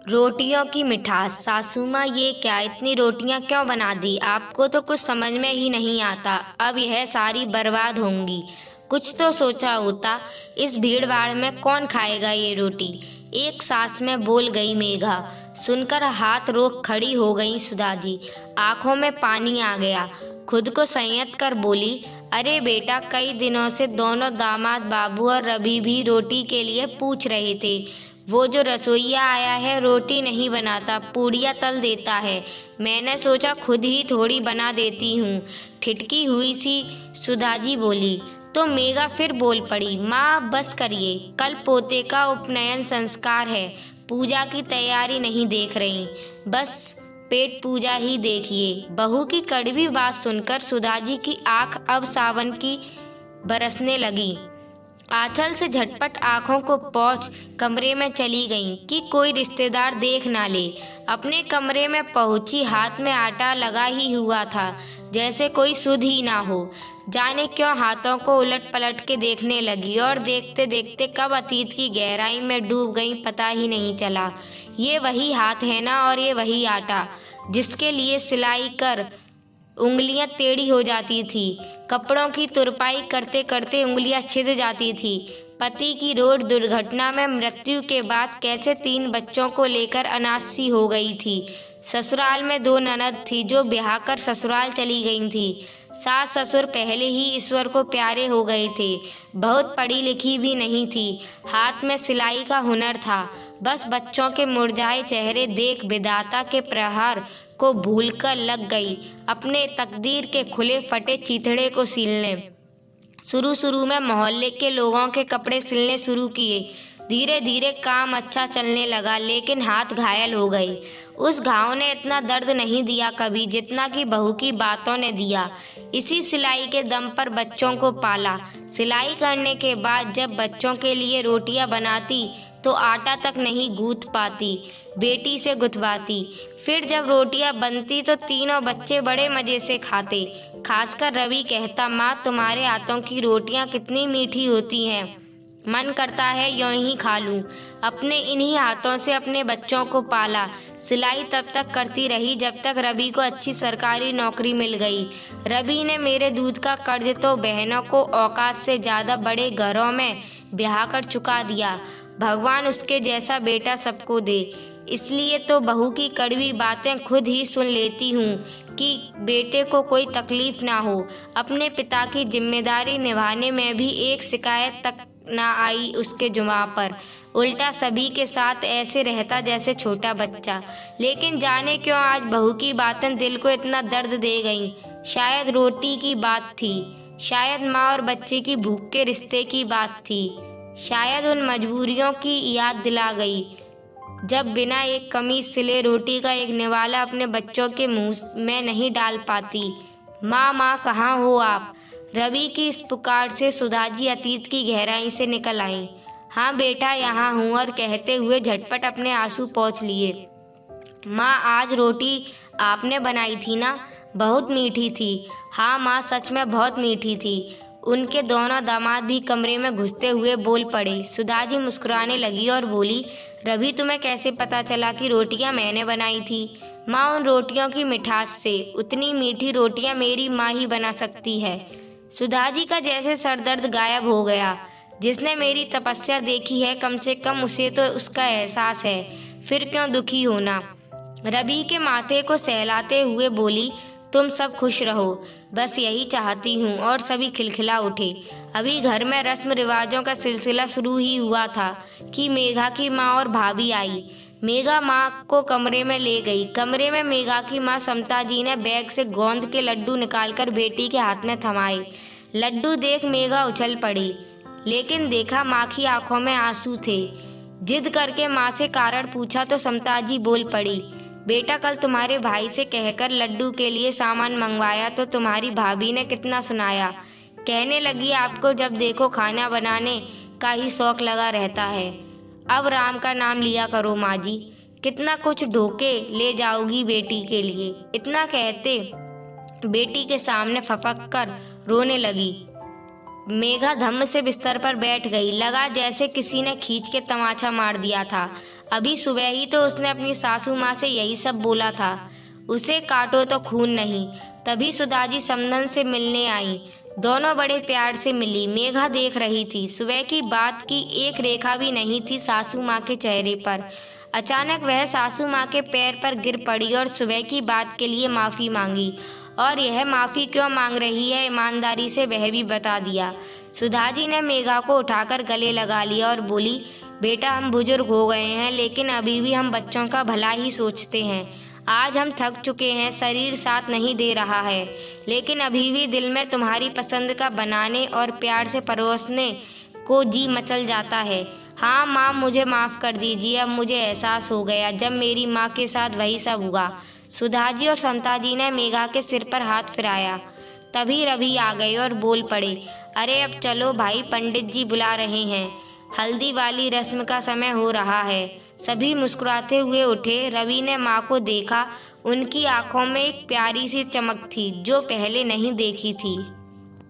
रोटियों की मिठास। सासू माँ, ये क्या, इतनी रोटियां क्यों बना दी? आपको तो कुछ समझ में ही नहीं आता। अब यह सारी बर्बाद होंगी। कुछ तो सोचा होता। इस भीड़ भाड़ में कौन खाएगा ये रोटी? एक सांस में बोल गई मेघा। सुनकर हाथ रोक खड़ी हो गई सुधा जी। आंखों में पानी आ गया। खुद को संयत कर बोली, अरे बेटा, कई दिनों से दोनों दामाद बाबू और रवि भी रोटी के लिए पूछ रहे थे। वो जो रसोइया आया है रोटी नहीं बनाता, पूड़ियाँ तल देता है। मैंने सोचा खुद ही थोड़ी बना देती हूँ। ठिठकी हुई सी सुधा जी बोली। तो मेघा फिर बोल पड़ी, माँ बस करिए, कल पोते का उपनयन संस्कार है। पूजा की तैयारी नहीं देख रही, बस पेट पूजा ही देखिए। बहू की कड़वी बात सुनकर सुधा जी की आंख अब सावन की बरसने लगी। आंचल से झटपट आंखों को पोंछ कमरे में चली गईं कि कोई रिश्तेदार देख ना ले। अपने कमरे में पहुंची, हाथ में आटा लगा ही हुआ था, जैसे कोई सुध ही ना हो। जाने क्यों हाथों को उलट पलट के देखने लगी और देखते देखते कब अतीत की गहराई में डूब गई पता ही नहीं चला। ये वही हाथ है ना, और ये वही आटा जिसके लिए सिलाई कर उंगलियां टेढ़ी हो जाती थी, कपड़ों की तुरपाई करते करते उंगलियां छिद जाती थी। पति की रोड दुर्घटना में मृत्यु के बाद कैसे 3 बच्चों को लेकर अनाथ सी हो गई थी। ससुराल में 2 ननद थी जो ब्याह कर ससुराल चली गई थी। सास ससुर पहले ही ईश्वर को प्यारे हो गए थे। बहुत पढ़ी लिखी भी नहीं थी, हाथ में सिलाई का हुनर था। बस बच्चों के मुरझाए चेहरे देख विधाता के प्रहार को भूलकर लग गई अपने तकदीर के खुले फटे चीथड़े को सीलने। शुरू में मोहल्ले के लोगों के कपड़े सिलने शुरू किए। धीरे धीरे काम अच्छा चलने लगा, लेकिन हाथ घायल हो गए। उस घाव ने इतना दर्द नहीं दिया कभी जितना कि बहू की बातों ने दिया। इसी सिलाई के दम पर बच्चों को पाला। सिलाई करने के बाद जब बच्चों के लिए रोटियां बनाती तो आटा तक नहीं गूंथ पाती, बेटी से गुथवाती। फिर जब रोटियां बनती तो तीनों बच्चे बड़े मज़े से खाते। खासकर रवि कहता, माँ तुम्हारे हाथों की रोटियां कितनी मीठी होती हैं, मन करता है यूं ही खा लूं। अपने इन्हीं हाथों से अपने बच्चों को पाला। सिलाई तब तक करती रही जब तक रवि को अच्छी सरकारी नौकरी मिल गई। रवि ने मेरे दूध का कर्ज तो बहनों को औकात से ज़्यादा बड़े घरों में ब्याह कर चुका दिया। भगवान उसके जैसा बेटा सबको दे। इसलिए तो बहू की कड़वी बातें खुद ही सुन लेती हूँ कि बेटे को कोई तकलीफ ना हो। अपने पिता की जिम्मेदारी निभाने में भी एक शिकायत तक ना आई उसके जुबां पर। उल्टा सभी के साथ ऐसे रहता जैसे छोटा बच्चा। लेकिन जाने क्यों आज बहू की बातें दिल को इतना दर्द दे गईं। शायद रोटी की बात थी, शायद माँ और बच्चे की भूख के रिश्ते की बात थी, शायद उन मजबूरियों की याद दिला गई जब बिना एक कमीज सिले रोटी का एक निवाला अपने बच्चों के मुंह में नहीं डाल पाती। माँ माँ कहाँ हो आप? रवि की इस पुकार से सुधा जी अतीत की गहराई से निकल आई। हाँ बेटा, यहाँ हूँ, और कहते हुए झटपट अपने आंसू पोंछ लिए। माँ, आज रोटी आपने बनाई थी ना? बहुत मीठी थी। हाँ माँ, सच में बहुत मीठी थी। उनके दोनों दामाद भी कमरे में घुसते हुए बोल पड़े। सुधा जी मुस्कुराने लगी और बोली, रवि, तुम्हें कैसे पता चला कि रोटियां मैंने बनाई थी? माँ, उन रोटियों की मिठास से उतनी मीठी रोटियां मेरी माँ ही बना सकती है। सुधा जी का जैसे सरदर्द गायब हो गया। जिसने मेरी तपस्या देखी है, कम से कम उसे तो उसका एहसास है, फिर क्यों दुखी होना? रवि के माथे को सहलाते हुए बोली, तुम सब खुश रहो, बस यही चाहती हूँ। और सभी खिलखिला उठे। अभी घर में रस्म रिवाजों का सिलसिला शुरू ही हुआ था कि मेघा की माँ और भाभी आई। मेघा माँ को कमरे में ले गई। कमरे में मेघा की माँ समता जी ने बैग से गोंद के लड्डू निकालकर बेटी के हाथ में थमाए। लड्डू देख मेघा उछल पड़ी, लेकिन देखा माँ की आंखों में आंसू थे। जिद करके माँ से कारण पूछा तो समता जी बोल पड़ी, बेटा, कल तुम्हारे भाई से कहकर लड्डू के लिए सामान मंगवाया तो तुम्हारी भाभी ने कितना सुनाया। कहने लगी, आपको जब देखो खाना बनाने का ही शौक लगा रहता है। अब राम का नाम लिया करो माँ जी, कितना कुछ ढोके ले जाओगी बेटी के लिए। इतना कहते बेटी के सामने फपक कर रोने लगी। मेघा धम्म से बिस्तर पर बैठ गई। लगा जैसे किसी ने खींच के तमाचा मार दिया था। अभी सुबह ही तो उसने अपनी सासू माँ से यही सब बोला था, उसे काटो तो खून नहीं। तभी सुधा जी समधन से मिलने आई। दोनों बड़े प्यार से मिली। मेघा देख रही थी, सुबह की बात की एक रेखा भी नहीं थी सासू माँ के चेहरे पर। अचानक वह सासू माँ के पैर पर गिर पड़ी और सुबह की बात के लिए माफ़ी मांगी। और यह माफ़ी क्यों मांग रही है, ईमानदारी से वह भी बता दिया। सुधा जी ने मेघा को उठाकर गले लगा लिया और बोली, बेटा हम बुजुर्ग हो गए हैं, लेकिन अभी भी हम बच्चों का भला ही सोचते हैं। आज हम थक चुके हैं, शरीर साथ नहीं दे रहा है, लेकिन अभी भी दिल में तुम्हारी पसंद का बनाने और प्यार से परोसने को जी मचल जाता है। हाँ माँ, मुझे माफ़ कर दीजिए। अब मुझे एहसास हो गया जब मेरी माँ के साथ वही सब हुआ। सुधा जी और समता जी ने मेघा के सिर पर हाथ फिराया। तभी रवि आ गए और बोल पड़े, अरे अब चलो भाई, पंडित जी बुला रहे हैं, हल्दी वाली रस्म का समय हो रहा है। सभी मुस्कुराते हुए उठे। रवि ने माँ को देखा। उनकी आंखों में एक प्यारी सी चमक थी जो पहले नहीं देखी थी।